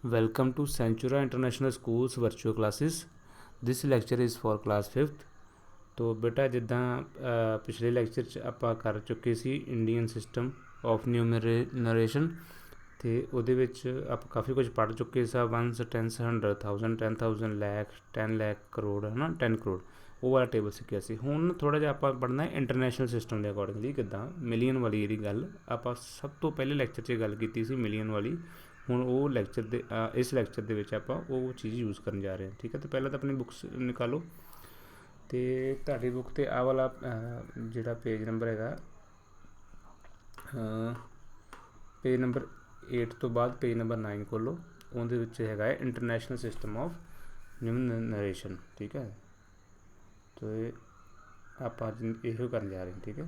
Welcome to Centura International Schools virtual classes. This lecture is for class 5th। तो बेटा जिद्दां पिछले lecture 'ਚ ਆਪਾਂ ਕਰ ਚੁੱਕੇ ਸੀ ਇੰਡੀਅਨ ਸਿਸਟਮ ਆਫ ਨਿਊਮਰੇਸ਼ਨ ਤੇ ਉਹਦੇ ਵਿੱਚ ਆਪਾਂ ਕਾਫੀ ਕੁਝ ਪੜ੍ਹ ਚੁੱਕੇ ਸਾਂ। 1 10 100 1000 10000 ਲੱਖ 10 ਲੱਖ ਕਰੋੜ ਹੈ ਨਾ 10 ਕਰੋੜ ਉਹ ਵਾਲਾ ਟੇਬਲ ਸਿੱਖਿਆ ਸੀ। ਹੁਣ ਥੋੜ੍ਹਾ ਜਿਹਾ ਆਪਾਂ ਪੜ੍ਹਨਾ ਇੰਟਰਨੈਸ਼ਨਲ ਸਿਸਟਮ ਦੇ ਅਕੋਰਡਿੰਗਲੀ ਕਿੱਦਾਂ ਮਿਲੀਅਨ ਵਾਲੀ ਜਿਹੜੀ ਗੱਲ ਆਪਾਂ ਸਭ ਤੋਂ ਪਹਿਲੇ ਲੈਕਚਰ 'ਚ ਗੱਲ ਕੀਤੀ ਸੀ ਮਿਲੀਅਨ ਵਾਲੀ। ਹੁਣ ਉਹ ਲੈਕਚਰ ਦੇ ਇਸ ਲੈਕਚਰ ਦੇ ਵਿੱਚ ਆਪਾਂ ਉਹ ਚੀਜ਼ ਯੂਜ਼ ਕਰਨ ਜਾ ਰਹੇ ਹਾਂ। ਠੀਕ ਹੈ, ਤਾਂ ਪਹਿਲਾਂ ਤਾਂ ਆਪਣੀ ਬੁੱਕਸ ਨਿਕਾਲੋ ਅਤੇ ਤੁਹਾਡੀ ਬੁੱਕ 'ਤੇ ਆਹ ਵਾਲਾ ਜਿਹੜਾ ਪੇਜ ਨੰਬਰ ਹੈਗਾ ਪੇਜ ਨੰਬਰ 8 ਤੋਂ ਬਾਅਦ ਪੇਜ ਨੰਬਰ 9 ਖੋਲ੍ਹੋ। ਉਹਦੇ ਵਿੱਚ ਹੈਗਾ ਹੈ ਇੰਟਰਨੈਸ਼ਨਲ ਸਿਸਟਮ ਆਫ ਨਿਊਮਰੇਸ਼ਨ। ਠੀਕ ਹੈ, ਅਤੇ ਆਪਾਂ ਇਹੋ ਕਰਨ ਜਾ ਰਹੇ ਹਾਂ। ਠੀਕ ਹੈ,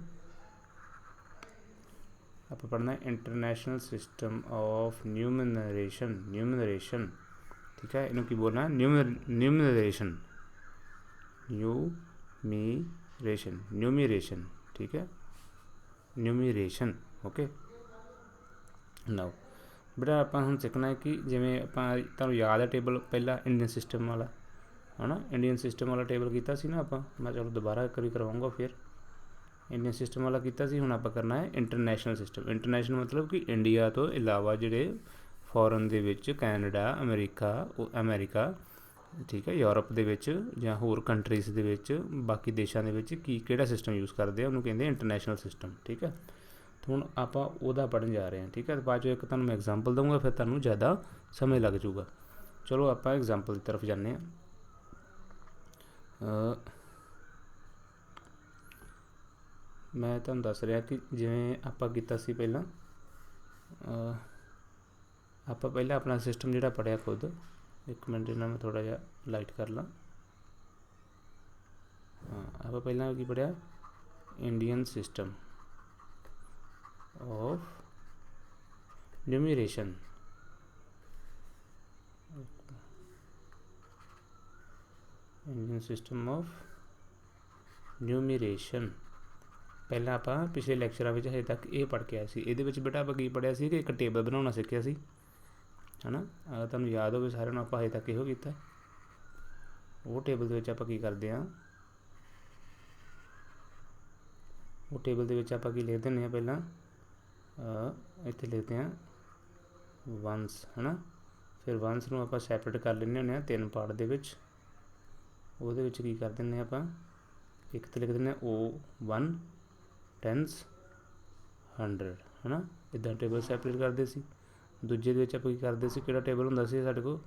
ਆਪਾਂ ਪੜ੍ਹਨਾ ਇੰਟਰਨੈਸ਼ਨਲ ਸਿਸਟਮ ਆਫ ਨਿਊਮਰੇਸ਼ਨ। ਠੀਕ ਹੈ, ਇਹਨੂੰ ਕੀ ਬੋਲਣਾ ਨਿਊਮਰੇਸ਼ਨ। ਠੀਕ ਹੈ, ਨਿਊਮਰੇਸ਼ਨ। ਓਕੇ, ਨਾਓ ਬੇਟਾ ਆਪਾਂ ਹੁਣ ਸਿੱਖਣਾ ਹੈ ਕਿ ਜਿਵੇਂ ਆਪਾਂ ਤੁਹਾਨੂੰ ਯਾਦ ਹੈ ਟੇਬਲ ਪਹਿਲਾਂ ਇੰਡੀਅਨ ਸਿਸਟਮ ਵਾਲਾ ਹੈ ਨਾ, ਇੰਡੀਅਨ ਸਿਸਟਮ ਵਾਲਾ ਟੇਬਲ ਕੀਤਾ ਸੀ ਨਾ ਆਪਾਂ। ਮੈਂ ਚਲੋ ਦੁਬਾਰਾ ਇੱਕ ਵਾਰੀ ਕਰਵਾਊਂਗਾ ਫਿਰ। ਇੰਡੀਅਨ ਸਿਸਟਮ ਵਾਲਾ ਕੀਤਾ ਸੀ, ਹੁਣ ਆਪਾਂ ਕਰਨਾ ਹੈ ਇੰਟਰਨੈਸ਼ਨਲ ਸਿਸਟਮ। ਇੰਟਰਨੈਸ਼ਨਲ ਮਤਲਬ ਕਿ ਇੰਡੀਆ ਤੋਂ ਇਲਾਵਾ ਜਿਹੜੇ ਫੋਰਨ ਦੇ ਵਿੱਚ ਕੈਨੇਡਾ ਅਮਰੀਕਾ ਠੀਕ ਹੈ, ਯੂਰਪ ਦੇ ਵਿੱਚ ਜਾਂ ਹੋਰ ਕੰਟਰੀਜ਼ ਦੇ ਵਿੱਚ ਬਾਕੀ ਦੇਸ਼ਾਂ ਦੇ ਵਿੱਚ ਕਿਹੜਾ ਸਿਸਟਮ ਯੂਜ਼ ਕਰਦੇ ਆ ਉਹਨੂੰ ਕਹਿੰਦੇ ਇੰਟਰਨੈਸ਼ਨਲ ਸਿਸਟਮ। ਠੀਕ ਹੈ, ਹੁਣ ਆਪਾਂ ਉਹਦਾ ਪੜ੍ਹਨ ਜਾ ਰਹੇ ਹਾਂ। ਠੀਕ ਹੈ, ਬਾਅਦ 'ਚੋਂ ਇੱਕ ਤੁਹਾਨੂੰ ਮੈਂ ਐਗਜ਼ਾਮਪਲ ਦਊਂਗਾ, ਫਿਰ ਤੁਹਾਨੂੰ ਜ਼ਿਆਦਾ ਸਮਝ ਲੱਗ ਜੂਗਾ। ਚਲੋ ਆਪਾਂ ਐਗਜ਼ਾਮਪਲ ਦੀ ਤਰਫ ਜਾਂਦੇ ਹਾਂ। ਮੈਂ ਤੁਹਾਨੂੰ ਦੱਸ ਰਿਹਾ ਕਿ ਜਿਵੇਂ ਆਪਾਂ ਕੀਤਾ ਸੀ ਪਹਿਲਾਂ ਆਪਾਂ ਪਹਿਲਾਂ ਆਪਣਾ ਸਿਸਟਮ ਜਿਹੜਾ ਪੜ੍ਹਿਆ ਖੁਦ। ਇੱਕ ਮਿੰਟ ਇਹਨਾਂ ਮੈਂ ਥੋੜ੍ਹਾ ਜਿਹਾ ਲਾਈਟ ਕਰ ਲਾਂ। ਹਾਂ, ਆਪਾਂ ਪਹਿਲਾਂ ਕੀ ਪੜ੍ਹਿਆ Indian system of numeration. Indian system of numeration ਪਹਿਲਾਂ ਆਪਾਂ ਪਿਛਲੇ ਲੈਕਚਰਾਂ ਵਿੱਚ ਹਜੇ ਤੱਕ ਇਹ ਪੜ੍ਹ ਕੇ ਆਏ ਸੀ। ਇਹਦੇ ਵਿੱਚ ਬੇਟਾ ਆਪਾਂ ਕੀ ਪੜ੍ਹਿਆ ਸੀ ਕਿ ਇੱਕ ਟੇਬਲ ਬਣਾਉਣਾ ਸਿੱਖਿਆ ਸੀ ਹੈ ਨਾ। ਤੁਹਾਨੂੰ ਯਾਦ ਹੋਵੇ ਸਾਰਿਆਂ ਨੂੰ ਆਪਾਂ ਹਜੇ ਤੱਕ ਇਹੋ ਕੀਤਾ। ਉਹ ਟੇਬਲ ਦੇ ਵਿੱਚ ਆਪਾਂ ਕੀ ਕਰਦੇ ਹਾਂ, ਉਹ ਟੇਬਲ ਦੇ ਵਿੱਚ ਆਪਾਂ ਕੀ ਲਿਖ ਦਿੰਦੇ ਹਾਂ ਪਹਿਲਾਂ ਇੱਥੇ ਲਿਖਦੇ ਹਾਂ ਵੰਸ ਹੈ ਨਾ। ਫਿਰ ਵੰਸ ਨੂੰ ਆਪਾਂ ਸੈਪਰੇਟ ਕਰ ਲੈਂਦੇ ਹੁੰਦੇ ਹਾਂ 3 ਪਾਰਟ ਦੇ ਵਿੱਚ। ਉਹਦੇ ਵਿੱਚ ਕੀ ਕਰ ਦਿੰਦੇ ਹਾਂ ਆਪਾਂ, ਇੱਕ ਤਾਂ ਲਿਖ ਦਿੰਦੇ ਹਾਂ O1 10s 100 ਹੈ ਨਾ। ਇੱਦਾਂ ਟੇਬਲ ਸੈਪਰੇਟ ਕਰਦੇ ਸੀ। ਦੂਜੇ ਦੇ ਵਿੱਚ ਆਪਾਂ ਕੀ ਕਰਦੇ ਸੀ, ਕਿਹੜਾ ਟੇਬਲ ਹੁੰਦਾ ਸੀ ਸਾਡੇ ਕੋਲ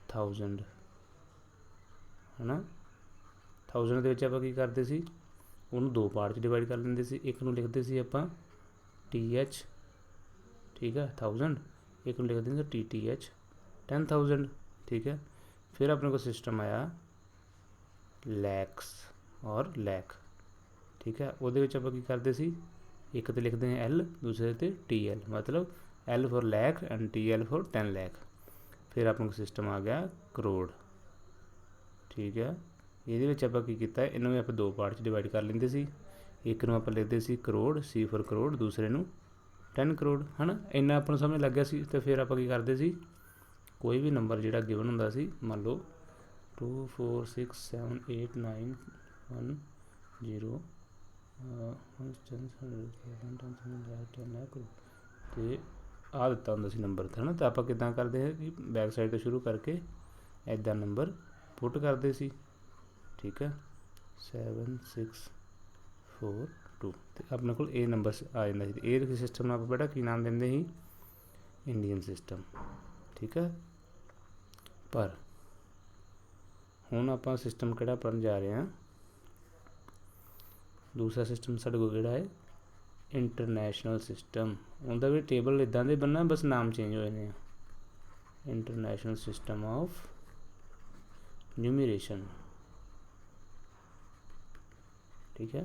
1000 ਹੈ ਨਾ। 1000 ਦੇ ਵਿੱਚ ਆਪਾਂ ਕੀ ਕਰਦੇ ਸੀ, ਉਹਨੂੰ 2 ਪਾਰਟ 'ਚ ਡਿਵਾਈਡ ਕਰ ਲੈਂਦੇ ਸੀ। ਇੱਕ ਨੂੰ ਲਿਖਦੇ ਸੀ ਆਪਾਂ TH ਠੀਕ ਹੈ 1000, ਇੱਕ ਨੂੰ ਲਿਖ ਦਿੰਦੇ TTH 10000। ਠੀਕ ਹੈ, ਫਿਰ ਆਪਣੇ ਕੋਲ ਸਿਸਟਮ ਆਇਆ ਲੈਕਸ ਔਰ ਲੈਖ। ਠੀਕ ਹੈ, ਉਹਦੇ ਵਿੱਚ ਆਪਾਂ ਕੀ ਕਰਦੇ ਸੀ, ਇੱਕ 'ਤੇ ਲਿਖਦੇ ਹਾਂ L, ਦੂਸਰੇ 'ਤੇ TL, ਮਤਲਬ L for lakh and TL for 10 lakh. ਫਿਰ ਆਪਣੇ ਕੋਲ ਸਿਸਟਮ ਆ ਗਿਆ ਕਰੋੜ। ਠੀਕ ਹੈ, ਇਹਦੇ ਵਿੱਚ ਆਪਾਂ ਕੀ ਕੀਤਾ, ਇਹਨੂੰ ਵੀ ਆਪਾਂ 2 ਪਾਰਟ 'ਚ ਡਿਵਾਈਡ ਕਰ ਲੈਂਦੇ ਸੀ। ਇੱਕ ਨੂੰ ਆਪਾਂ ਲਿਖਦੇ ਸੀ ਕਰੋੜ C ਫॉर ਕਰੋੜ, ਦੂਸਰੇ ਨੂੰ 10 ਕਰੋੜ ਹੈ ਨਾ। ਇੰਨਾ ਆਪਾਂ ਨੂੰ ਸਮਝ ਲੱਗ ਗਿਆ ਸੀ। ਅਤੇ ਫਿਰ ਆਪਾਂ ਕੀ ਕਰਦੇ ਸੀ, ਕੋਈ ਵੀ ਨੰਬਰ ਜਿਹੜਾ ਗਿਵਨ ਹੁੰਦਾ ਸੀ, ਮੰਨ ਲਓ 2 4 6 7 8 9 1 0 ਅਤੇ ਆਹ ਦਿੱਤਾ ਹੁੰਦਾ ਸੀ ਨੰਬਰ ਹੈ ਨਾ। ਤਾਂ ਆਪਾਂ ਕਿੱਦਾਂ ਕਰਦੇ ਹੈ ਕਿ ਬੈਕ ਸਾਈਡ ਤੋਂ ਸ਼ੁਰੂ ਕਰਕੇ ਇੱਦਾਂ ਨੰਬਰ ਪੁੱਟ ਕਰਦੇ ਸੀ। ਠੀਕ ਹੈ, 7 6 4 2 ਅਤੇ ਆਪਣੇ ਕੋਲ ਇਹ ਨੰਬਰ ਆ ਜਾਂਦਾ ਸੀ। ਇਹ ਸਿਸਟਮ ਨੂੰ ਆਪਾਂ ਬੇਟਾ ਕੀ ਨਾਮ ਦਿੰਦੇ ਸੀ, ਇੰਡੀਅਨ ਸਿਸਟਮ। ਠੀਕ ਹੈ, ਪਰ ਹੁਣ ਆਪਾਂ ਸਿਸਟਮ ਕਿਹੜਾ ਪੜ੍ਹਨ ਜਾ ਰਹੇ ਹਾਂ, ਦੂਸਰਾ ਸਿਸਟਮ ਸਾਡੇ ਕੋਲ ਕਿਹੜਾ ਹੈ ਇੰਟਰਨੈਸ਼ਨਲ ਸਿਸਟਮ। ਉਹਦਾ ਵੀ ਟੇਬਲ ਇੱਦਾਂ ਦੇ ਬਣਨਾ, ਬਸ ਨਾਮ ਚੇਂਜ ਹੋਏ ਨੇ। International system of numeration. ਠੀਕ ਹੈ,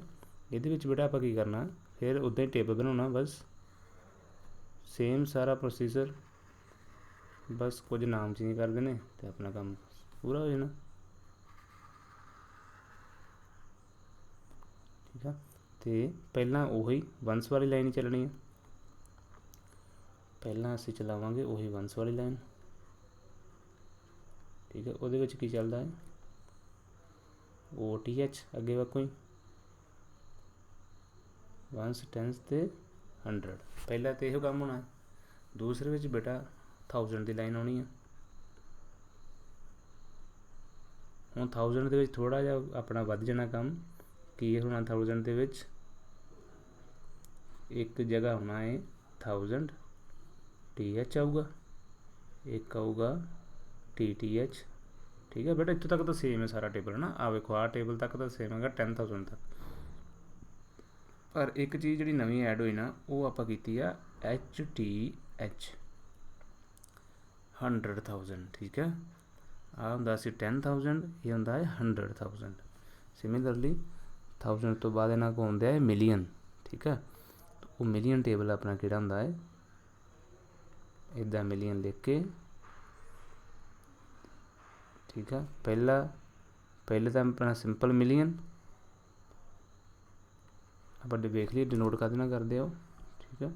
ਇਹਦੇ ਵਿੱਚ ਬੇਟਾ ਆਪਾਂ ਕੀ ਕਰਨਾ, ਫਿਰ ਉੱਦਾਂ ਹੀ ਟੇਬਲ ਬਣਾਉਣਾ, ਬਸ ਸੇਮ ਸਾਰਾ ਪ੍ਰੋਸੀਜਰ, ਬਸ ਕੁਝ ਨਾਮ ਚੇਂਜ ਕਰ ਦੇਣੇ ਅਤੇ ਆਪਣਾ ਕੰਮ ਪੂਰਾ ਹੋ ਜਾਣਾ। ਠੀਕ ਆ, ਅਤੇ ਪਹਿਲਾਂ ਉਹੀ ਵੰਸ ਵਾਲੀ ਲਾਈਨ ਹੀ ਚੱਲਣੀ ਹੈ। ਪਹਿਲਾਂ ਅਸੀਂ ਚਲਾਵਾਂਗੇ ਉਹੀ ਵੰਸ ਵਾਲੀ ਲਾਈਨ। ठीक है। ਉਹਦੇ ਵਿੱਚ ਕੀ ਚੱਲਦਾ ਹੈ OTH ਅੱਗੇ ਵਾ ਕੋਈ वंस टेंस ते 100 पहला तो यो काम होना है। दूसरे में बेटा 1000 की लाइन आनी है। हूँ 1000 के थोड़ा जा अपना वध जाना काम की होना 1000 के एक जगह होना है 1000 TH आऊगा, एक आऊगा TTH। ठीक है बेटा, इतों तक तो सेम है सारा टेबल है ना। आ वेखो आ टेबल तक तो सेम है 10,000 तक। पर एक चीज़ जी नवी ऐड हुई ना वो आप की HTH 100,000। ठीक है, आ होंदा सी 10,000, ये होंदा है 100,000। सिमिलरली 1000 तो बाद इन्हों को आंदा है मिलियन। ठीक है, तो वो मिलियन टेबल अपना किहड़ा होंदा है इदा मिलियन लिख के। ठीक है, पहले तो अपना सिंपल मिलियन आप वेख लिए डिनोट कर देना करते हो। ठीक है,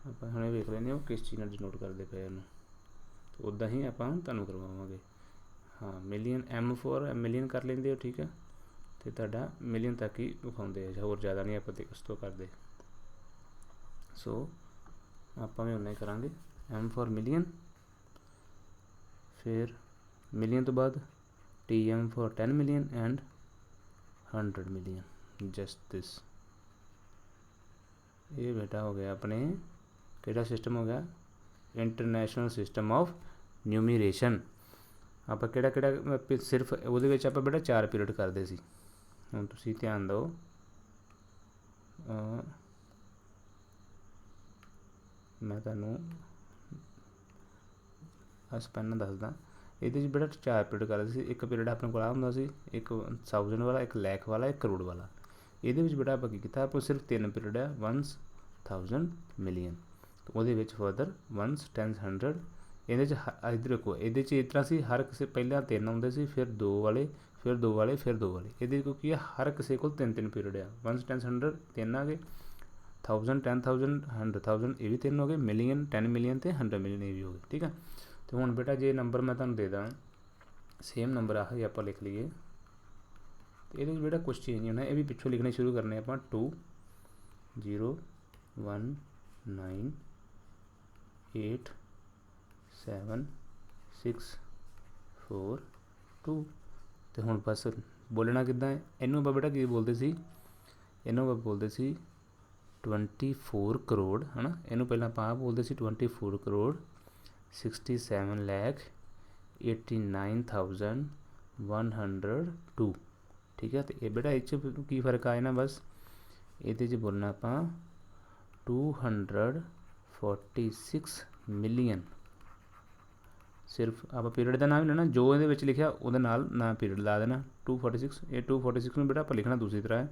आप हमने वेख लेने हो किस चीज़ डिनोट करते पे इन्हूं, तो उदा ही आप तुहानूं करवावांगे। हाँ, मिलियन M फॉर मिलियन कर लेंदे हो। ठीक है, तो तुहाडा मिलियन तक ही विखाउंदे है, होर ज़्यादा नहीं आप उस तो करते। सो आप भी उन्ना ही करांगे M फॉर मिलियन, फिर मिलियन तो बाद TM for 10 million and 100 million. Just this ये बेटा हो गया अपने केड़ा सिस्टम हो गया इंटरनेशनल सिस्टम ऑफ न्यूमीरेशन। आप केड़ा सिर्फ वो आप बेटा 4 पीरियड करते सी। हुण तुसीं ध्यान दो, मैं तुहानूं बस पैन दसदा। ये बेटा 4 पीरियड करते सी। एक पीरियड अपने को हुंदा सी एक 1000 वाला, एक लैख वाला, एक करोड़ वाला। ये बेटा आप की कीता, आप सिर्फ 3 पीरियड है 1000 1000 मिलियन। तो वो फर्दर 1 10 100। ये इधर रखो ये इस तरह से हर किसी पहले 3 आते थे, फिर 2 वाले, फिर 2 वाले, फिर 2 वाले। ये की है हर किसी को 3 पीरियड है 1 10 100 3 आ गए, 1000 10,000 100,000 ये भी 3 हो गए, मिलियन 10 मिलियन तो 100 मिलियन ये भी हो गए। ठीक है, तो हूँ बेटा जे नंबर मैं तुहानूं दे दा सेम नंबर आही आप लिख लीए। तो ये बेटा कुछ चेंज नहीं होना, ये भी पिछों लिखने शुरू करने आप 2 0 1 9 8 7 6 4 2। तो हुण बस बोलना किद्दां है इनू आप बेटा की बोलते सी, इनू आप बोलते सी 24 करोड़ है ना। इनू पहला आप बोलते सी 24 करोड़ 67 लाख 89,102। ठीक है, तो ये बेटा इस की फर्क आए ना, बस ये बोलना आप 246 मिलियन। सिर्फ आप पीरियड का नाम ही लेना, जो ये लिखा वो ना पीरियड ला देना 246। ये 246 में बेटा आप लिखना दूसरी तरह है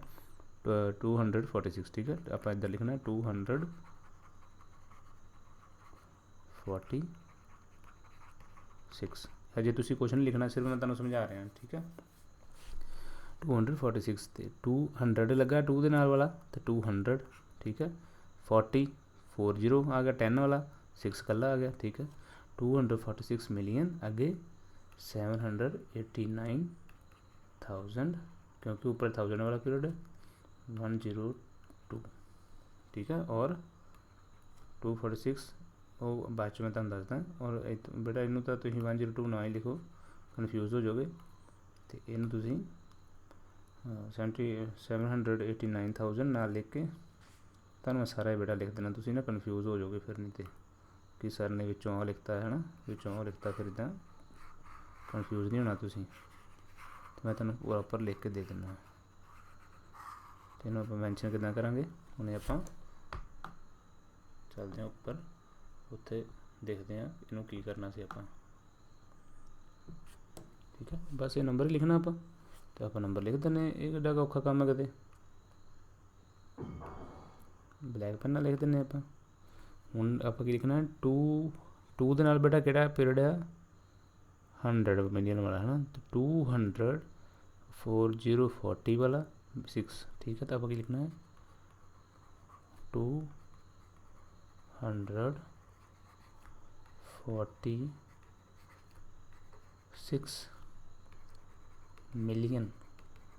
246। ठीक है, आप इधर लिखना 246। हजे तुम क्वेश्चन लिखना, सिर्फ मैं तुम्हें समझा रहा। ठीक है, 246 तो 200 लगा 2 के नाल वाला तो 200। ठीक है, 40 आ गया 10 वाला 6 कला आ गया। ठीक है, 246 मिलियन आगे 789,000 क्योंकि ऊपर 1000 वाला पीरियड है 102। ठीक है, और 246 वो बाद मैं तुम दसदा। और बेटा इनू तो तुम 102 ना ही लिखो, कन्फ्यूज़ हो जाओगे। तो इनू तुम 789,000 ना लिख के तुम मैं सारा बेटा लिख देना, तुम ना कन्फ्यूज़ हो जाओगे फिर। नहीं तो कि सर ने विचों आ लिखता है ना, विचों आ लिखता, फिर इदा कन्फ्यूज़ नहीं होना तुम। तो मैं तुम्हें प्रॉपर लिख के दे देना। तो इन्हों आप मैंशन किदा करांगे, उन्हें आप चलते हैं उपर, उत्थे देखते हैं इनू की करना सी आप। ठीक है, बस ये नंबर ही लिखना आप, तो आप नंबर लिख देने। ये किड्डा औखा काम है कदे, ब्लैक पेन लिख दें आप। हूँ आप लिखना है 2 के नाल बेटा किहड़ा पीरियड है 100 मिलियन वाला है ना, तो 200 40 वाला 6। ठीक है, तो आप लिखना है 246 6 मिलियन,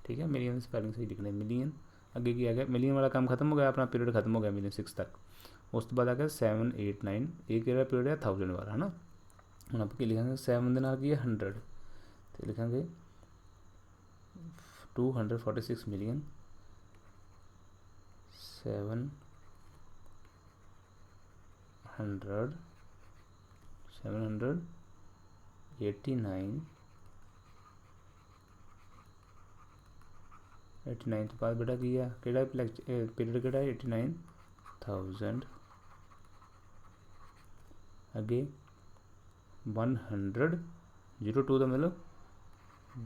ठीक है। मिलियन स्पैलिंग सही लिखना है, मिलियन। अगे की आ गया, मिलियन वाला काम खत्म हो गया, अपना पीरियड खत्म हो गया मिलियन 6 तक। उस तो बाद आ गया 7 8 9, ये किहड़ा पीरियड है 1000 वाला, है ना। हम आप की लिखेंगे 7 के नाल की है 100, तो लिखेंगे 246 मिलियन 700 89 तो बाद बेटा की है किहड़ा पीरियड किहड़ा 89,000। अगे 100 02 का मतलब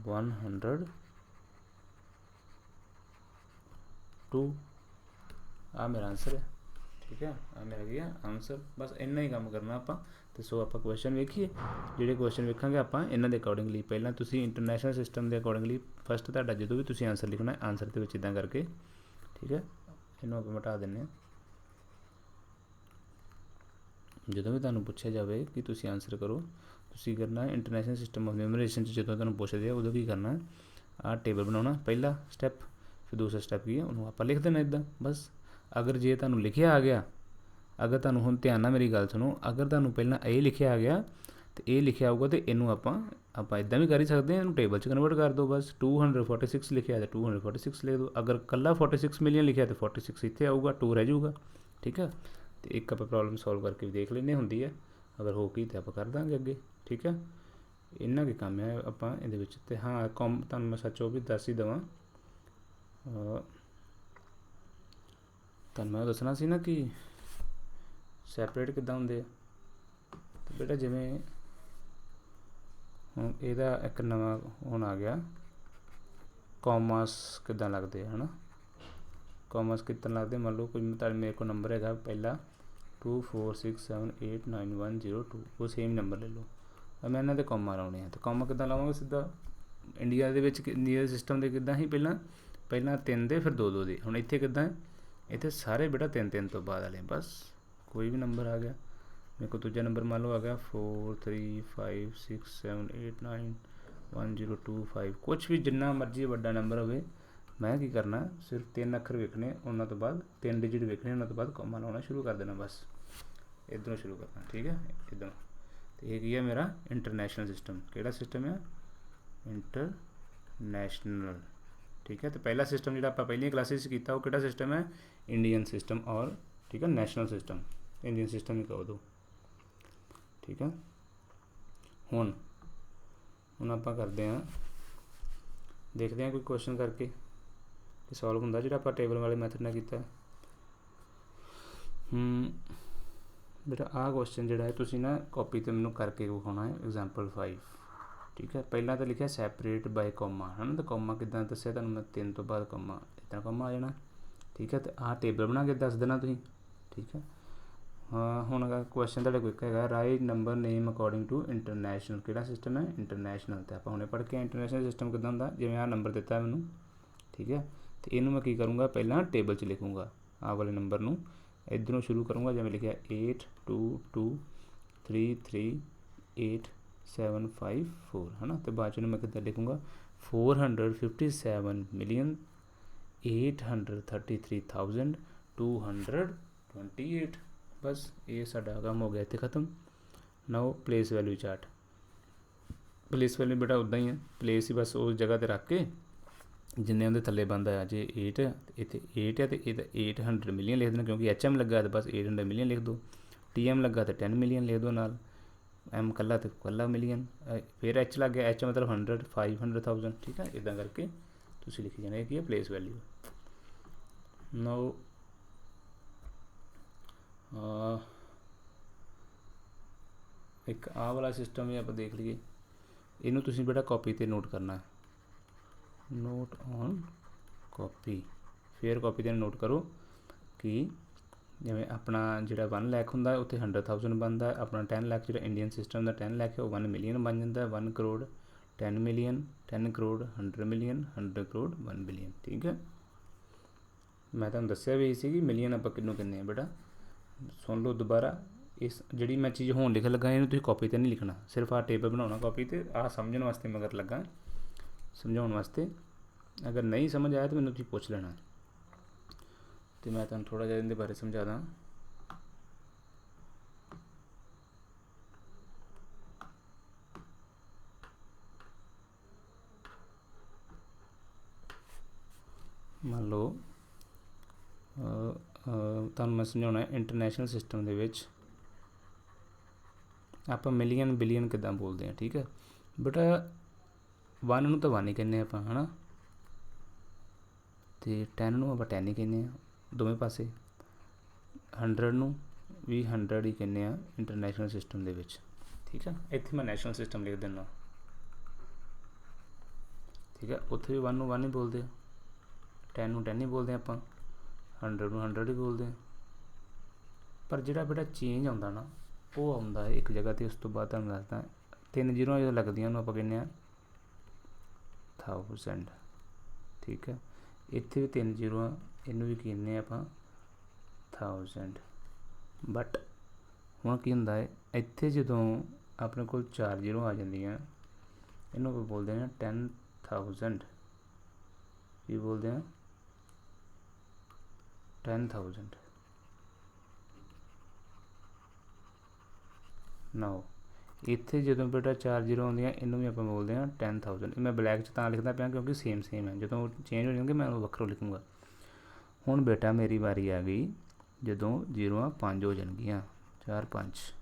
102, आ मेरा आंसर है, ठीक है। आ मेरा की है आंसर। बस इन्ना ही काम करना आप। तो सो आप क्वेश्चन वेखिए, जोड़े क्वेश्चन वेखांगे आप इन्हों के अकॉर्डिंगली। पहला तुसी इंटरनेशनल सिस्टम के अकॉर्डिंगली फस्ट तुहाडा जो भी तुसी आंसर लिखना है, आंसर के इदा करके, ठीक है। इन्हों आप मिटा दें। जो भी तुहानूं पूछा जाए कि तुसी आंसर करो, तुसी करना है इंटरनेशनल सिस्टम ऑफ न्यूमरेशन जो तुहानूं पूछते हैं उदों की करना है, आ टेबल बनाना पहला स्टैप, फिर दूसरा स्टैप की है उन्होंने आप लिख देना इदा बस। अगर जे तुहानूं लिखिया आ गया, अगर तुहानूं हुण ध्यान नाल मेरी गल सुनो, अगर तुहानूं पहला ए लिखिया आ गया तो ये लिखिया आऊगा, तो इनू आप इदा भी कर ही सकते हैं, टेबल च कन्वर्ट कर दो बस। 246 लिखिया तो 246 लिख दो। अगर कला 46 मिलियन लिखिया तो 46 इत्थे आऊगा, 2 रह जाऊगा, ठीक है। तो एक आप प्रॉब्लम सॉल्व करके भी देख लेने होंगी है, अगर हो गई तो आप कर देंगे अगे, ठीक है। इन्ना के काम है आप ये। हाँ कॉम तुहानूं मैं सच वो भी दस ही देवां, तुहानूं मैं दसना सी ना कि सैपरेट किद्दां हुंदे। तो बेटा जिवें हुण इहदा एक नवां हुण आ गया, कॉमर्स किद्दां लगदे है ना। कॉमर्स किद्दां लगदे, मान लो कोई मेरे को नंबर है पहला 246789102, वो सेम नंबर ले लो, मैं इन्हां दे कॉमा लाने हैं। तो कॉमा किद्दां लावांगे सीधा, इंडिया दे विच इंडिया दे सिस्टम दे किद्दां ही पहला 3 दे फिर 2 2 दे। हुण इत्थे किद्दां है, इत्थे सारे बेटा 3 3 तो बाद वाले, बस कोई भी नंबर आ गया। मेरे को दूजा नंबर मान लो आ गया 4356789102 कुछ भी जिन्ना मर्जी वड्डा नंबर होवे, मैं की करना सिर्फ 3 अखर वेखने, उन्होंने तो बाद 3 डिजिट वेखने, उन्होंने तो बाद कॉमा लाना शुरू कर देना बस। इधरों शुरू करना, ठीक है, इधरों। तो ये है मेरा इंटरनेशनल सिस्टम। किहड़ा सिस्टम है, इंटरनेशनल, ठीक है। तो पहला सिस्टम जो आप पहली क्लासेस किया वो किहड़ा सिस्टम है, इंडियन सिस्टम, और ठीक है नैशनल सिस्टम, इंडियन सिस्टम ही कहो दो, ठीक है। हुण आप करते हैं, देखते हैं कोई क्वेश्चन करके कि सॉल्व होंदा जो आप टेबल वाले मैथड ने किया। बेटा आ क्वेश्चन जोड़ा है तुसी ना कॉपी तो मैनू करके विखाना है, एग्जाम्पल 5, ठीक है। पहला तो लिखा सैपरेट बाय कॉमा, है ना। तो कॉमा किद्दां दस्सिया तुहानूं मैं 3 तो बाद कॉमा, इतना कॉमा आ जाना, ठीक है। तो आ टेबल बना के दस देना तुसीं, ठीक है। हाँ हुण क्वेश्चन तुहाडे कोई है right number name according to international, किहड़ा सिस्टम है इंटरनेशनल। तो आप हुणे पढ़ के इंटरनेशनल सिस्टम किद्दां हुंदा, जिवें आ नंबर दिता है मैनूं, ठीक है। तो इनू मैं की करूँगा, पहला टेबल च लिखूँगा आ वाले नंबर नूं, इधरों शुरू करूँगा, जिवें लिखिया 82233875 है ना। तो बाद में मैं कितना लिखूँगा 457,833,228, बस ये साडा काम हो गया इतने ख़त्म। Now place value chart, place value बेटा उदा ही है, प्लेस ही बस उस जगह पर रख के जिन्ने उहदे थल्ले बनता है, जे 8 है इतने 8 है तो ये 800 मिलियन लिख देना, क्योंकि HM लगा तो बस 800 मिलियन लिख दो, TM लगा तो 10 मिलियन लिख दो नाल, M कला तो कला मिलियन, फिर H लग गया, H मतलब 100 500,000, ठीक है। इदा करके तुसी लिखी जाना कि प्लेस वैल्यू। नाउ एक आ वाला सिस्टम भी आप देख लीए, इनू तुसी बेटा कॉपी ते नोट करना है, नोट ऑन कॉपी, फिर कॉपी ते नोट करो कि जिवें अपना जिहड़ा 1 लाख हुंदा उत्थे 100,000 बनता है, अपना 10 लाख जिहड़ा इंडियन सिस्टम का 10 लाख है वो 1 मिलियन बन जाता है, 1 crore 10 million, 10 crore 100 million, 100 crore 1 billion, ठीक है। मैं तुहानूं दस्सिया भी सी कि मिलियन आप किन्नू कहने बेटा, सुन लो दोबारा, इस जिहड़ी मैं चीज़ होण लिखन लगा इहनूं तुसीं कॉपी ते नहीं लिखना, सिर्फ आ टेबल बनाउणा कॉपी ते आ समझण वास्ते मगर लगा समझाउण वास्ते। अगर नहीं समझ आया तो मैनूं तुसीं पुछ लेना तो मैं तुहानूं थोड़ा जिहा इहदे बारे समझा दां। मान लो तुहानूं मैं समझाउणा इंटरनेशनल सिस्टम दे विच आपां मिलियन बिलियन किद्दां बोलदे हैं। ठीक है बेटा, 1 नूं तां 1 ही कहने आपां है ना, तो 10 नूं आपां 10 ही कहने दोवें पासे, 100 नूं भी 100 ही कहने इंटरनेशनल सिस्टम दे विच। ठीक है, इत्थे मैं नैशनल सिस्टम लिख दिंदा। ठीक है, उत्थे भी 1 नूं 1 ही बोलते, 10 नूं 10 ही बोलते आपां, 100 नूं 100 ही बोलते हैं। पर जिहड़ा बेटा चेंज आउंदा ना वो आउंदा है एक जगह ते, उस तो बाद तुहानूं दसदा 3 जीरो जो लगदियां उन्हूं आपां कहने 1000। ठीक है, इत्थे भी 3 जीरो इनूं भी कहने आपां 1000। बट हुण की हुंदा है इत्थे जदों अपने कोल 4 जीरो आ जांदियां इनूं आपां बोलदे हैं 10,000। की बोलते हैं 10,000। नाउ इत्थे जदों बेटा 4 जीरो आउंदियां इनूं भी आपां बोलते हैं 10,000। मैं ब्लैक च तां लिखदा पिया क्योंकि सेम सेम है, जदों चेंज हो जाणगे मैं वक्रों लिखूँगा। हुण बेटा मेरी बारी आ गई जदों जीरो 5 हो जाणगियां, 4 5,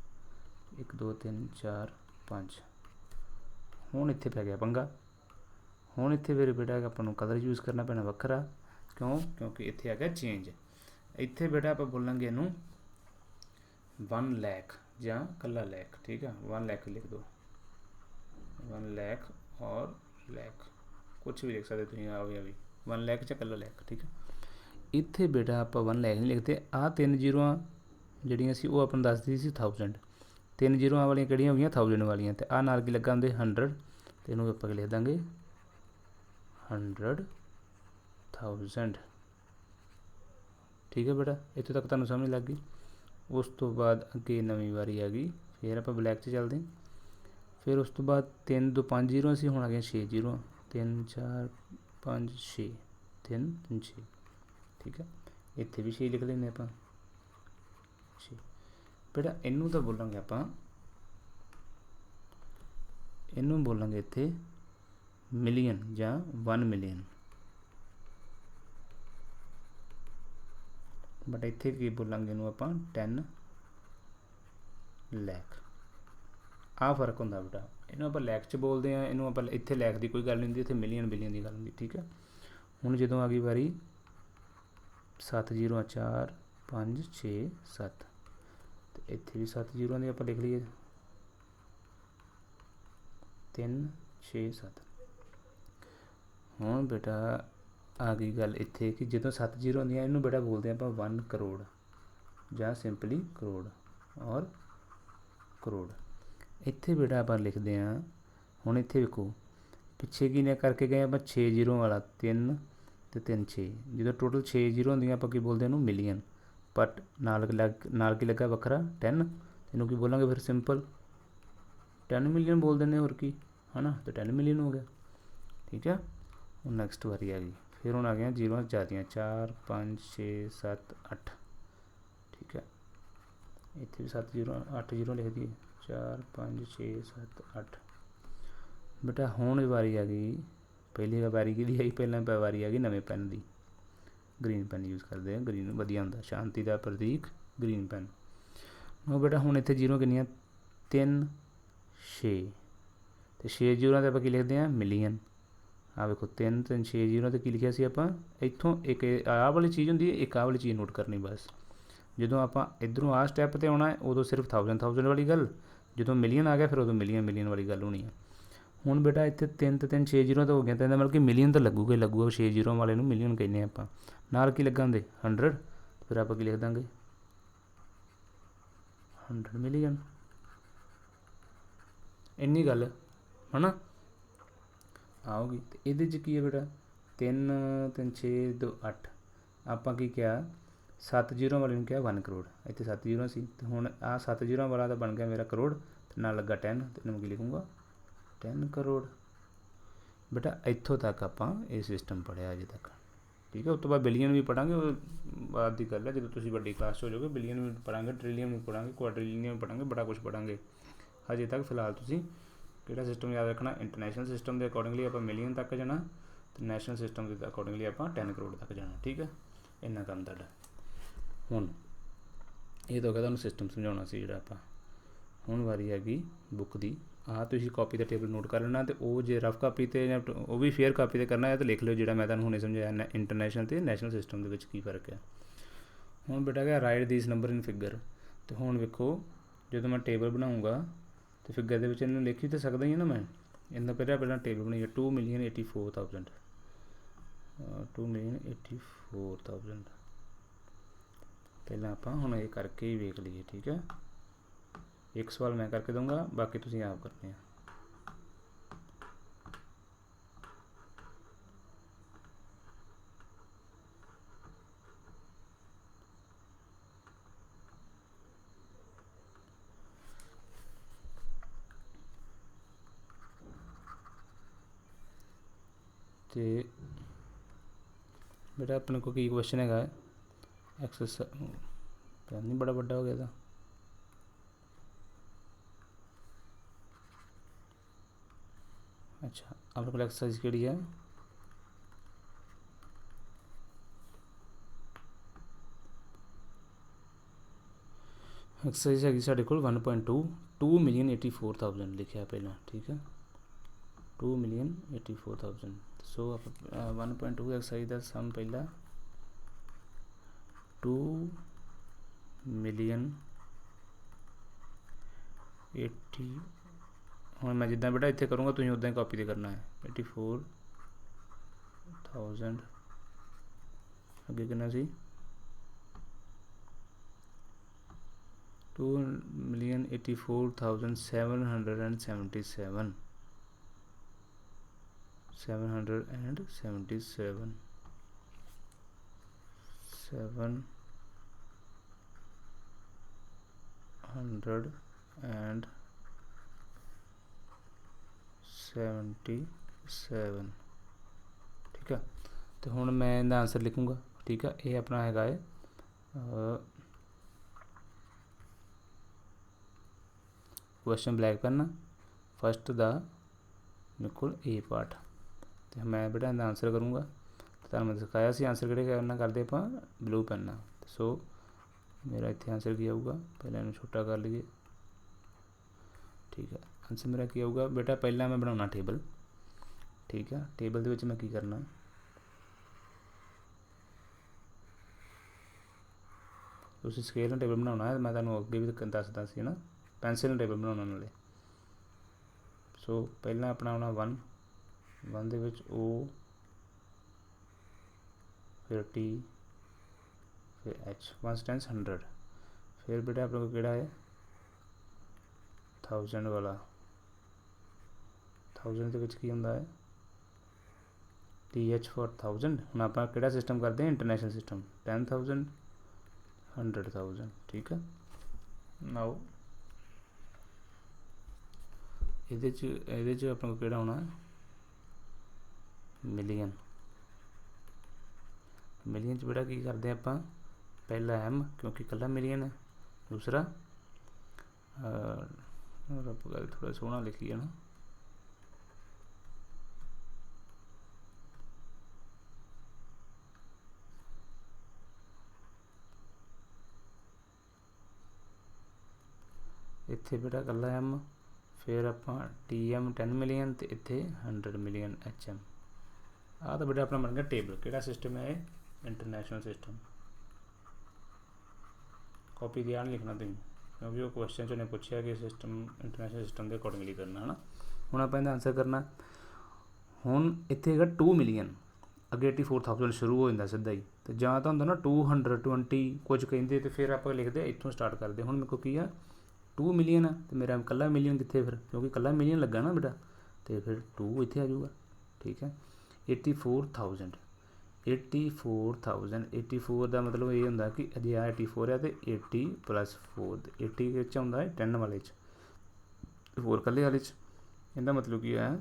1 2 3 4 5। हुण इत्थे पै गया पंगा। हुण इत्थे फिर बेटा आपां नूं कलर यूज़ करना पैना वक्रा, क्यों? क्योंकि इत्थे आ गया चेंज। इत्थे बेटा आपां बोलांगे इनूं 1 लाख जां कल्ला लैख। ठीक है, 1 लाख लिख दो, 1 लाख और लैख कुछ भी लिख सकते तुसीं, आ भी 1 लाख जां कल्ला लैख। ठीक है, इत्थे बेटा आपां 1 लाख नहीं लिखते, आ 3 जीरो ਜਿਹੜੀਆਂ ਸੀ ਉਹ ਆਪਾਂ ਨੂੰ ਦੱਸਦੀ ਸੀ 1000। 3 जीरोआं वालियां ਕਿਹੜੀਆਂ हो गई 1000 वालियां, तो आ नाल की लगा ਹੁੰਦੇ 100, तो इनू आप लिख देंगे 100,000। ठीक है बेटा, इतों तक तुहानूं समझ लग गई। उस तो बाद अगे नवीं वारी आ गई, फिर आप ब्लैक च चलते हैं। फिर उस तो बाद 3 2 5 जीरो से हुण आ गया 6 जीरो, 3 4 5 6, 3 3 6। ठीक है, इत्थे भी 6 लिख लेंगे आप। बेटा इनू तो बोलांगे आपां, इनू बोलांगे इत्थे मिलियन जां 1 मिलियन। बट इत्थे की बोलांगे इनू आपां 10 लाख। आ फर्क हुंदा बेटा, इनू आपां लैख च बोलते हैं, इनू आपां इत्थे लैख की कोई गल नहीं हुंदी, इत्थे मिलियन बिलियन की गल हुंदी। ठीक है, हुण जदों आ गई वारी 7 जीरो 4 5 6 7, तो इत्थे भी 7 जीरो की आपां लिख लीए 3 6 7। हुण बेटा आ गई गल इत्थे कि जदों 7 जीरो होंदियां इनू बेटा बोलते हैं आप 1 करोड़ जां सिंपली करोड़ और करोड़। इत्थे बेटा आप लिखते हैं, हुण इत्थे देखो पिछे की ने करके गए आप 6 जीरो वाला 3 तो 3 6, जो टोटल 6 जीरो होंदियां आप की बोलते हैं मिलियन। बट नाल की लगा वखरा 10, इनू की बोलांगे फिर सिंपल 10 मिलियन बोल देने, और की है ना, तो 10 मिलियन हो गया। ठीक है, हूँ नैक्सट वारी आ गई, फिर हूँ आ गया जीरो ज़्यादा 4 5 6 7 8। ठीक है, इतने भी 7 जीरो 8 जीरो लिख दिए, 4 5 6 7 8। बेटा हूँ वारी आ गई, पहली वारी की आई, पहला वारी आ गई नवे पैन की। ग्रीन पैन यूज़ करते हैं, ग्रीन वधिया होंदा, शांति का प्रतीक ग्रीन पैन। वो बेटा हूँ इतने जीरो किनिया 3 6, तो 6 जीरो तो आप लिखते हैं मिलियन। आ देखो 3 3 6 जीरो तो की लिखा सी आप इतों एक आ वाली चीज़ होंगी, एक आ वाली चीज़ नोट करनी बस। जो आप इधरों आ स्टैप पर आना है उदों सिर्फ 1000 वाली गल, जो मिलियन आ गया फिर उदों मिलियन मिलियन वाली गल होनी है। हूँ बेटा इतने 3 तो 3 6 जीरो तो हो गया, तो मतलब कि मिलियन तो लगूगा ही लगूगा, 6 जीरो वाले मिलियन कहने आप। नाल की लगा होंगे 100, फिर आप लिख देंगे 100 मिलियन। इन्नी गल है ना आओगी। तो ये की है बेटा 3 3 6 2 8, आप की क्या 7 ਜ਼ੀਰੋ ਵਾਲੇ ਨੂੰ ਕਿਹਾ 1 ਕਰੋੜ, ਇੱਥੇ 7 ਜ਼ੀਰੋ ਸੀ ਤੇ ਹੁਣ ਆ 7 ਜ਼ੀਰੋ वाला ਤਾਂ ਬਣ ਗਿਆ ਮੇਰਾ ਕਰੋੜ ਤੇ ਨਾਲ ਲੱਗਾ 10 ਤੇ ਇਹਨੂੰ ਕੀ ਲਿਖੂੰਗਾ 10 ਕਰੋੜ। ਬੇਟਾ ਇੱਥੋਂ ਤੱਕ ਆਪਾਂ ਇਹ ਸਿਸਟਮ ਪੜ੍ਹਿਆ ਅਜੇ ਤੱਕ, ਠੀਕ ਹੈ। ਉਸ ਤੋਂ ਬਾਅਦ ਬਿਲੀਅਨ ਵੀ ਪੜ੍ਹਾਂਗੇ, ਉਹ ਬਾਅਦ ਦੀ ਗੱਲ ਹੈ, ਜਦੋਂ ਤੁਸੀਂ ਵੱਡੀ ਕਲਾਸ 'ਚ ਹੋ ਜਾਓਗੇ ਬਿਲੀਅਨ ਵੀ ਪੜ੍ਹਾਂਗੇ, ਟ੍ਰਿਲੀਅਨ ਵੀ ਪੜ੍ਹਾਂਗੇ, ਕੁਆਡ੍ਰਿਲੀਅਨ ਵੀ ਪੜ੍ਹਾਂਗੇ, ਬੜਾ ਕੁਛ ਪੜ੍ਹਾਂਗੇ। ਹਜੇ ਤੱਕ ਫਿਲਹਾਲ ਤੁਸੀਂ ਕਿਹੜਾ ਸਿਸਟਮ ਯਾਦ ਰੱਖਣਾ, ਇੰਟਰਨੈਸ਼ਨਲ ਸਿਸਟਮ ਦੇ ਅਕੋਰਡਿੰਗਲੀ ਆਪਾਂ ਮਿਲੀਅਨ ਤੱਕ ਜਾਣਾ ਤੇ ਨੈਸ਼ਨਲ ਸਿਸਟਮ ਦੇ ਅਕੋਰਡਿੰਗਲੀ ਆਪਾਂ 10 ਕਰੋੜ ਤੱਕ ਜਾਣਾ, ਠੀਕ ਹੈ। ਇੰਨਾ ਕੰਮ ਤੁਹਾਡਾ। ਹੁਣ ਇਹ ਤਾਂ ਹੋ ਗਿਆ ਤੁਹਾਨੂੰ ਸਿਸਟਮ ਸਮਝਾਉਣਾ ਸੀ ਜਿਹੜਾ ਆਪਾਂ। ਹੁਣ ਵਾਰੀ ਹੈਗੀ ਬੁੱਕ ਦੀ। ਆਹ ਤੁਸੀਂ ਕਾਪੀ ਦਾ ਟੇਬਲ ਨੋਟ ਕਰ ਲੈਣਾ, ਤੇ ਉਹ ਜੇ ਰਫ ਕਾਪੀ 'ਤੇ ਜਾਂ ਉਹ ਵੀ ਫੇਅਰ ਕਾਪੀ 'ਤੇ ਕਰਨਾ ਹੈ ਤਾਂ ਲਿਖ ਲਿਓ ਜਿਹੜਾ ਮੈਂ ਤੁਹਾਨੂੰ ਹੁਣੇ ਸਮਝਾਇਆ ਇੰਟਰਨੈਸ਼ਨਲ ਅਤੇ ਨੈਸ਼ਨਲ ਸਿਸਟਮ ਦੇ ਵਿੱਚ ਕੀ ਫਰਕ ਹੈ। ਹੁਣ ਬੇਟਾ ਗਿਆ right this number in figure. ਅਤੇ ਹੁਣ ਵੇਖੋ ਜਦੋਂ ਮੈਂ ਟੇਬਲ ਬਣਾਊਂਗਾ ਅਤੇ ਫਿਗਰ ਦੇ ਵਿੱਚ ਇਹਨੂੰ ਲਿਖ ਹੀ ਤਾਂ ਸਕਦਾ ਹੀ ਹਾਂ ਨਾ ਮੈਂ। ਇਹਨਾਂ ਪਹਿਲਾਂ ਟੇਬਲ ਬਣਾਈਏ 2,84,000 2,84,000 ਪਹਿਲਾਂ ਆਪਾਂ ਹੁਣ ਇਹ ਕਰਕੇ ਹੀ ਵੇਖ ਲਈਏ, ਠੀਕ ਹੈ। ਇੱਕ ਸਵਾਲ ਮੈਂ ਕਰਕੇ ਦਊਂਗਾ, ਬਾਕੀ ਤੁਸੀਂ ਆਪ ਕਰਨੇ ਆ। ਤੇ बेटा अपने को की क्वेश्चन है एक्सरसाइज नहीं बड़ा बड़ा हो गया था। अच्छा अपने को एक्सरसाइज केड़ी है, एक्सरसाइज हैगी साढ़े कोल 1.2 2,84,000 लिखा पहला, ठीक है। 2,84,000 सो 1.2 एक्सरसाइज का सम पहला 2,80,000 हूँ मैं जिदा बेटा इतने करूँगा तुम उदा ही कॉपी तो करना है। 84,000 अगे कितना सी 2,84,777 777 777 ठीक है। तो हुण मैं इहदा आंसर लिखूँगा, ठीक है। ये अपना हैगा है क्वेश्चन ब्लैक पेन फस्ट दा बिल्कुल ए पार्ट। तो मैं बेटा इहदा आंसर करूँगा, तो मैं दिखाया सी आंसर किहड़े करना करते आप ब्लू पेन। सो मेरा इत्थे आंसर की आऊगा, पहले इन्हूं छोटा कर लीए, ठीक है। आंसर मेरा की आऊगा बेटा, पहला मैं बनाना टेबल, ठीक है। टेबल दे विच मैं की करना तुसीं स्केल नाल टेबल बनाउणा है, मैं तुहानूं अगे भी दसदा सी ना, पेंसिल नाल टेबल बनाउणा नाले। सो पहला अपना आउणा 1 दे विच O फिर T फिर H 1 टाइम्स 100 फिर बेटा अपने को किहड़ा है 1000 वाला 1000 के विच की हुंदा है TH फॉर 1000। हुण आपां किहड़ा सिस्टम करते हैं इंटरनेशनल सिस्टम 10,000 100,000, ठीक है। नाउ इहदे च अपने को किहड़ा होना मिलियन। मिलियन च बेटा की करते हैं आपां पहला M क्योंकि कला मिलियन है, दूसरा थोड़ा सोहना लिखी है ना इत्थे बेटा कला M फिर आप TM 10 मिलियन तो इत्थे 100 मिलियन HM। आ तो बेटा अपना बन गया टेबल। किहड़ा सिस्टम है इंटरनेशनल सिस्टम। कॉपी ध्यान लिखना तुम क्योंकि वो क्वेश्चन उन्हें पूछा कि सिस्टम इंटरनेशनल सिस्टम के अकॉर्डिंगली करना है ना। हुण आपां इहदा आंसर करना। हुण इत्थे हैगा 2 मिलियन अगे 84,000 शुरू हो जाता सीधा ही, तो जां तां हुंदा ना 220 कुछ कहिंदे तो फिर आपां लिखदे इत्थों स्टार्ट करदे। हुण मेरे को की है 2 मिलियन है तो मेरा कला मिलियन कितने फिर क्योंकि कला मिलियन लगा ना बेटा, तो फिर 2 इत्थे आ जाऊगा, ठीक है। 84,000 84,000 84 का मतलब ये होंगे कि जे आ 84 है तो 80 + 4 80 के आता है 10 वाले 4 कले वाले इनका मतलब की है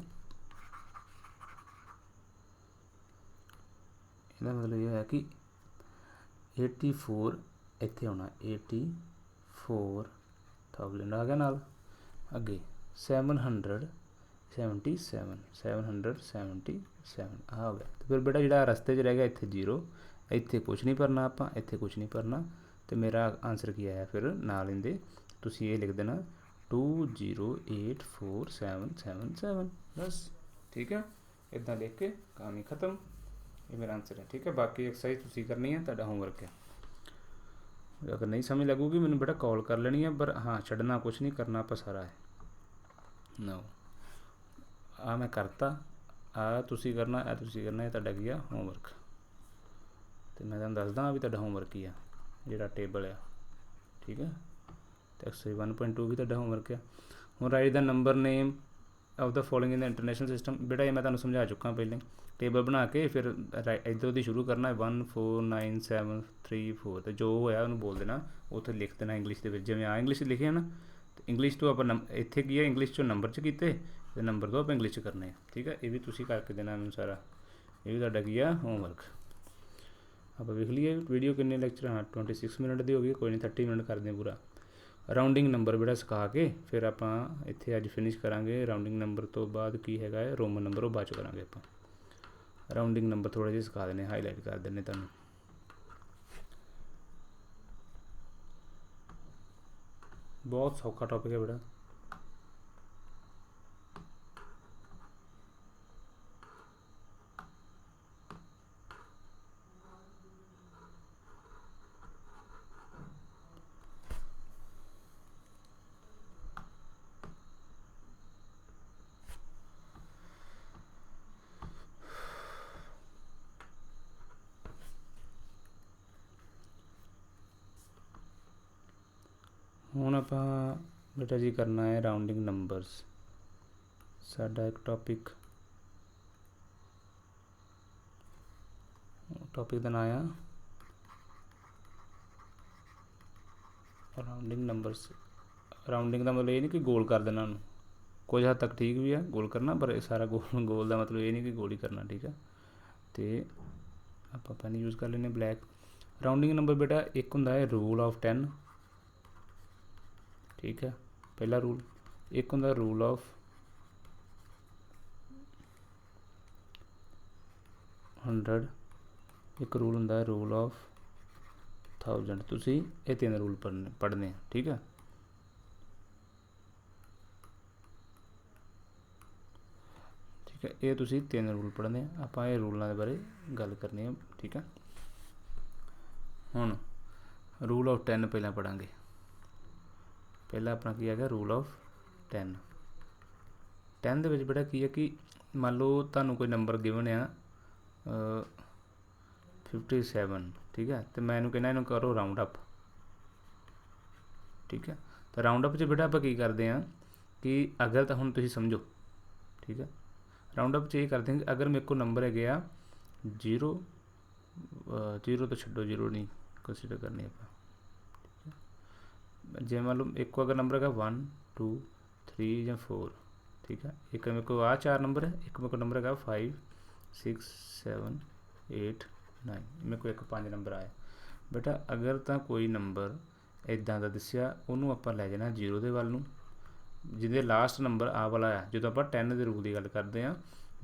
इसका मतलब ये है कि 84 इत्थे होना 84,000 आ गया नाल अगे 777 आ हो गया। तो फिर बेटा जो रस्ते रह गया इत्थे 0 इत्थे कुछ नहीं भरना आपां इत्थे कुछ नहीं भरना तो मेरा आंसर की आया फिर नाल इंदे तुसीं ये लिख देना 20847777 बस ठीक है। इदां लिख के कहानी खत्म ये मेरा आंसर है ठीक है। बाकी एक्सरसाइज तुसीं करनी है तुहाडा होमवर्क है। अगर नहीं समझ लगूगी मैंने बेटा कॉल कर लेनी है पर हाँ छड्डना कुछ नहीं करना आप सारा है नो आ मैं करता आ तुसीं करना ये तुहाडा की है होमवर्क तो मैं तुहानूं दसदा भी तुहाडा होमवर्क की है जिहड़ा टेबल है ठीक है। तो एक्सरसाइज 1.2 भी तुहाडा होमवर्क है। हुण right the number name of the following in the international system बेटा ये मैं तुहानूं समझा चुका पहले टेबल बना के फिर इधर उधर शुरू करना 1 4 9 7 3 4 तो जो होया उन्होंने बोल देना उत्थे लिख देना इंग्लिश के जिवें आ इंग्लिश लिखे ना तो इंग्लिश तो आप इत्थे की है इंग्लिश चो नंबर च कीते तो नंबर तो आप इंग्लिश करने ठीक है। ये भी तुसीं करके देना मैनूं सारा ये भी तुहाडा की है होमवर्क। आप वेख लीए वीडियो किन्ने लैक्चर हाँ 26 मिनट की हो गई कोई नहीं 30 मिनट कर दें पूरा। राउंडिंग नंबर बेटा सिखा के फिर आप इत्थे अज फिनिश करांगे। राउंडिंग नंबर तो बाद की हैगा है रोमन नंबर वो बाद च करांगे आप। राउंडिंग नंबर थोड़े जिहे सिखा देने हाईलाइट कर देने तुहानूं बहुत सौखा टॉपिक है बेटा। हुण आपां बेटा जी करना है राउंडिंग नंबरस साडा एक टॉपिक का नाम है राउंडिंग नंबरस। राउंडिंग का मतलब ये नहीं कि गोल कर देना उन्होंने कुछ हद तक ठीक भी है गोल करना पर सारा गोल गोल का मतलब ये नहीं कि गोल ही करना ठीक है। तो आप पेन यूज़ कर लेने ब्लैक। राउंडिंग नंबर बेटा एक होंदा है रूल ऑफ 10 ठीक है पहला रूल एक होंदा रूल ऑफ 100 एक रूल होंदा है रूल ऑफ 1000 तुसीं ये 3 रूल पढ़ने ठीक है। ठीक है ये तुसीं 3 रूल पढ़ने आपां ये रूलों के बारे गल करनी है ठीक है। हुण रूल ऑफ 10 पहला पढ़ांगे। पहला अपना की है रूल ऑफ 10 दे विच बेटा की है कि मान लो तुहानूं कोई नंबर गिवन है 57 ठीक है तो मैं कहना इन्हूं करो राउंड अप ठीक है। तो राउंड अप च बेटा आप की करते हैं कि अगर तो हुण तुसीं समझो ठीक है राउंड अप च ये करते हैं कि अगर मेरे को नंबर है गया 0 तो छड्डो 0 नहीं कंसीडर करनी आप जे मान लो एक को अगर नंबर है 1 2 3 या 4 ठीक है एक मेरे को आ 4 नंबर है एक मेरे को नंबर है 5 6 7 8 9 मेरे को एक 5 नंबर आया बेटा अगर तो कोई नंबर इदां का दसिया उन्होंने आप लै जाना 0 के वल जिहदे लास्ट नंबर आ वाला है जो आप 10 के रूल की गल करते हैं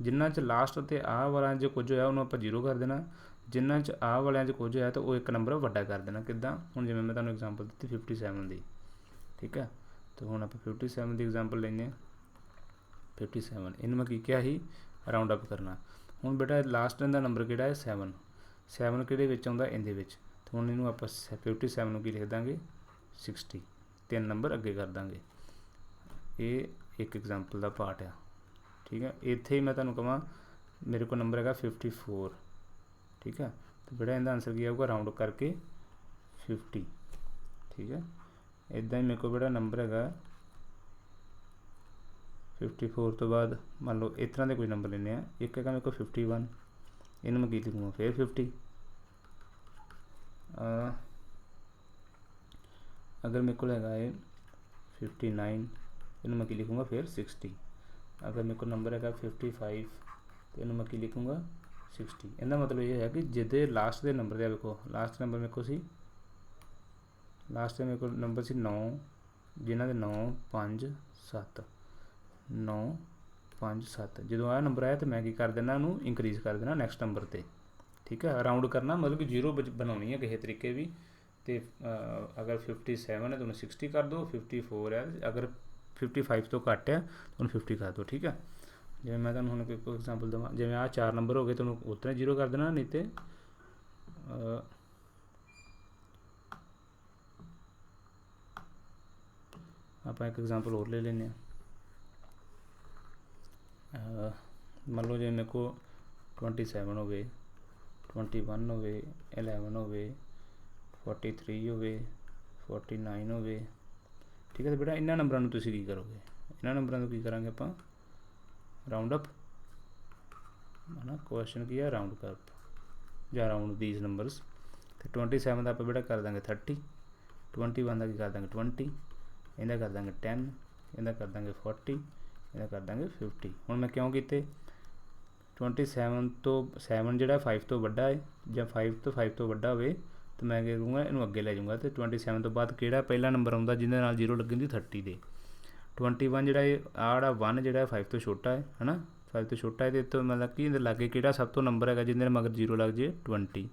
जिन्हों च लास्ट तो आ वाला जो कुछ होया उन्होंने आप 0 कर देना जिन्हों च आ वाले कुछ होया तो वो एक नंबर वड्डा कर देना किद्दां हुण जिवें मैं तुहानूं एग्जाम्पल दी 57 की ठीक है। तो हुण आप 57 की एग्जाम्पल लेने 57 इन्हूं मैं की क्या ही राउंड अप करना। हुण बेटा लास्ट का नंबर किहड़ा है 7 7 किहदे विच आउंदा इहदे विच तो हुण इहनूं आपां 57 की लिख दांगे 60 3 नंबर अगे कर देंगे। ये एक एग्जाम्पल का पार्ट है ठीक है। इत्थे ही मैं तुहानूं कहां मेरे को नंबर है 54 ठीक है तो बेटा इहदा आंसर की आऊगा राउंड करके 50 ठीक है। इदां ही मेरे को बेटा नंबर है 54 तो बाद मान लो इस तरह के कोई नंबर लेने एक है मेरे को 51 इन्हूं मैं की लिखूँगा फिर 50। अगर मेरे को है 59 इन्हूं मैं की लिखूँगा फिर 60। अगर मेरे को नंबर है 55 तो इन्हूं मैं की लिखूँगा 60। इहदा मतलब ये है कि जिदे लास्ट के नंबर देखो लास्ट नंबर मेरे को लास्ट मेरे को नंबर से 9 जिन्हों के 9 5 7 9 5 7 जो आ नंबर आया तो मैं की कर देना इन्हूं इंक्रीज़ कर देना नैक्सट नंबर पर। ठीक है, राउंड करना मतलब कि 0 बनानी है किसी तरीके भी। तो अगर 57 है तो उन्हें 60 कर दो, 54 है अगर 55 तो घट है तो उन्हें 50 कर दो। ठीक है, जिवें मैं तुहानूं हुण कोई एग्जांपल देवां, जिवें आ 4 नंबर हो गए तो उतना 0 कर देना, नहीं तो आप एक एग्जांपल और ले लेने। मान लो जो मेरे को 27 हो गए, 21 हो गए, 11 हो गए, 43 हो गए, 49 हो गए। ठीक है, तो बेटा इन्होंने नंबरों तुम की करोगे, इन्होंने नंबरों की करेंगे आप राउंड अप है ना। क्वेश्चन की है राउंड अप या राउंड दीज नंबरस। तो 27 का आप बेटा कर देंगे 30, 21 का की कर देंगे 20, इन्हें कर देंगे 10, इन्हें कर देंगे 40, इन्हें कर देंगे 50। हुण मैं क्यों किए 27 तो 7 जो 5 तो वड्डा है या 5 तो 5 तो वड्डा हो तो मैं क्या करूँगा इनू अगे लै जाऊँगा। तो 27 तो बाद किहड़ा पहला नंबर आता जिन्हें नाल 0 लगी होंदी 30 दे। 21 जो आड़ा 1 जो 5 तो छोटा है ना, 5 तो छोटा है तो मतलब कि लागे किहड़ा सब तो नंबर है जिन्हें मगर 0 लग जाए 20।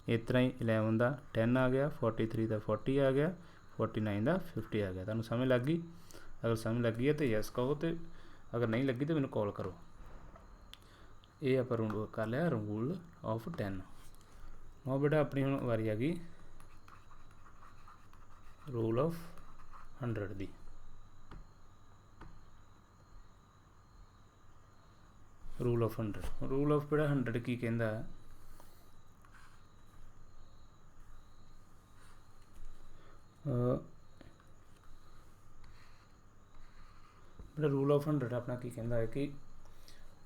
इस तरह ही 11 का 10 आ गया, 43 का 40 आ गया, 49 का 50 आ गया। तुहानूं समझ लग गई? अगर समझ लगी है तो यस कहो, तो अगर नहीं लगी तो मैनूं कॉल करो। ये आप रूल कर लिया रूल ऑफ 10। और बेटा अपनी हुण वारी आ गई rule of 100 the. Rule of 100, rule of बेटा 100 की कहंदा बेटा रूल ऑफ 100 अपना की कहंदा है कि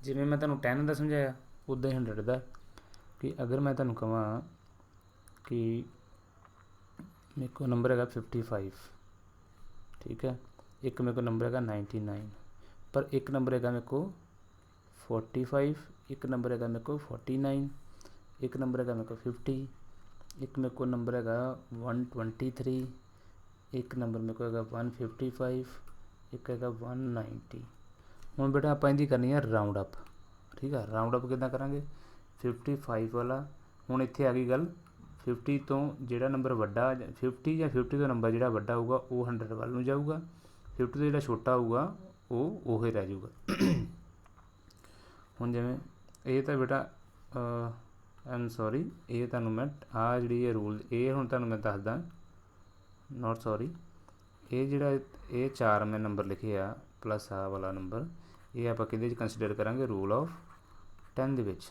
जिवें मैं तुहानूं 10 का समझाया उदा ही 100 का कि अगर मैं तुहानूं कहां कि मेरे को नंबर है 55, ठीक है, एक मेरे को नंबर है 99, पर एक नंबर है मेरे को 45, एक नंबर है मेरे को 49, एक नंबर है मेरे को 50, एक मेरे को नंबर है 123, एक नंबर मेरे को है 155, एक है 190। हुण बेटा आप इहदी करनी है राउंड अप। ठीक है, राउंड अप किद्दां करांगे 55 वाला। हुण इत्थे आ गई गल 50 तो जिहड़ा नंबर वड्डा 50 या 50 तो नंबर जिहड़ा वड्डा होगा वो 100 वाल नूं जाऊगा, 50 तो जिहड़ा छोटा होगा वो उही रह जाऊगा। हुण जिवें ये तो बेटा आई एम सॉरी ये तुहानूं मैं आ जिहड़ी ये रूल ये हुण तुहानूं मैं दसदा नॉट सॉरी ये जिहड़ा ये 4 मैं नंबर लिखे आ प्लस आ वाला नंबर ये आप किहदे कंसीडर करांगे रूल ऑफ 10 दे विच।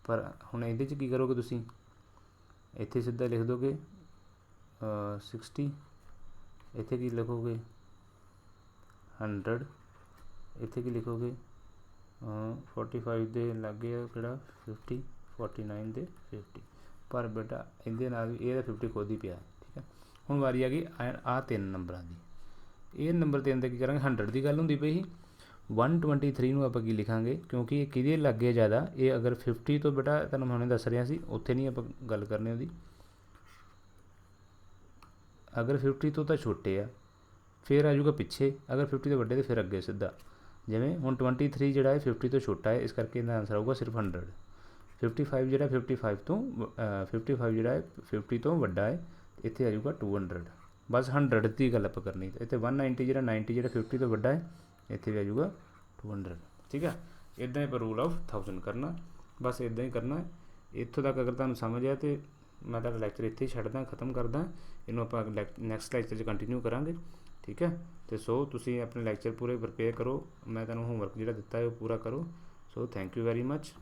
पर हुण इहदे च की करोगे तुसीं इत्थे सीधा लिख दोगे 60, इत्थे की लिखोगे 100, इत्थे की लिखोगे 45 दे लागे किहड़ा 50, 49 दे 50। पर बेटा इहदे नाल ये 50 खुद ही पिया। ठीक है, हुण वारी आ गई आ 3 नंबरां दी। ये नंबर 3 ते की करांगे 100 की गल हुंदी पई 123 नूं आपां की लिखांगे क्योंकि ये किहदे लागे ज़्यादा ये अगर 50 तो बेटा तुहानूं मैं हुणे दस रिहा सी उत्थे नहीं आपां गल करनी उहदी। अगर 50 तो छोटे आ फिर आ जाऊगा पिछे, अगर 50 तो वड्डे तो फिर अगे सीधा। जिवें हुण 23 जिहड़ा है 50 तो छोटा है इस करके इहदा आंसर आऊगा सिर्फ 100। 55 जिहड़ा 55 तो 55 जिहड़ा है 50 तो वड्डा है इत्थे आ जाऊगा 200। बस 100 की गल आपां करनी। इत्थे 190 जिहड़ा 90 जिहड़ा 50 तो वड्डा है इत्थे भी आ जाऊगा 200। ठीक है, इदां ही रूल ऑफ 1000 करना, बस इदां ही करना। इत्थों तक अगर तुहानूं समझ आया तो मैं तुहाडा लैक्चर इत्थे ही छड्डदा खत्म करदा। इहनूं आपां नैक्सट लैक्चर च कंटिन्यू करांगे। ठीक है, तो सो तुसीं अपने लैक्चर पूरे प्रिपेयर करो, मैं तुहानूं होमवर्क जिहड़ा दित्ता है वो पूरा करो। So thank you very much.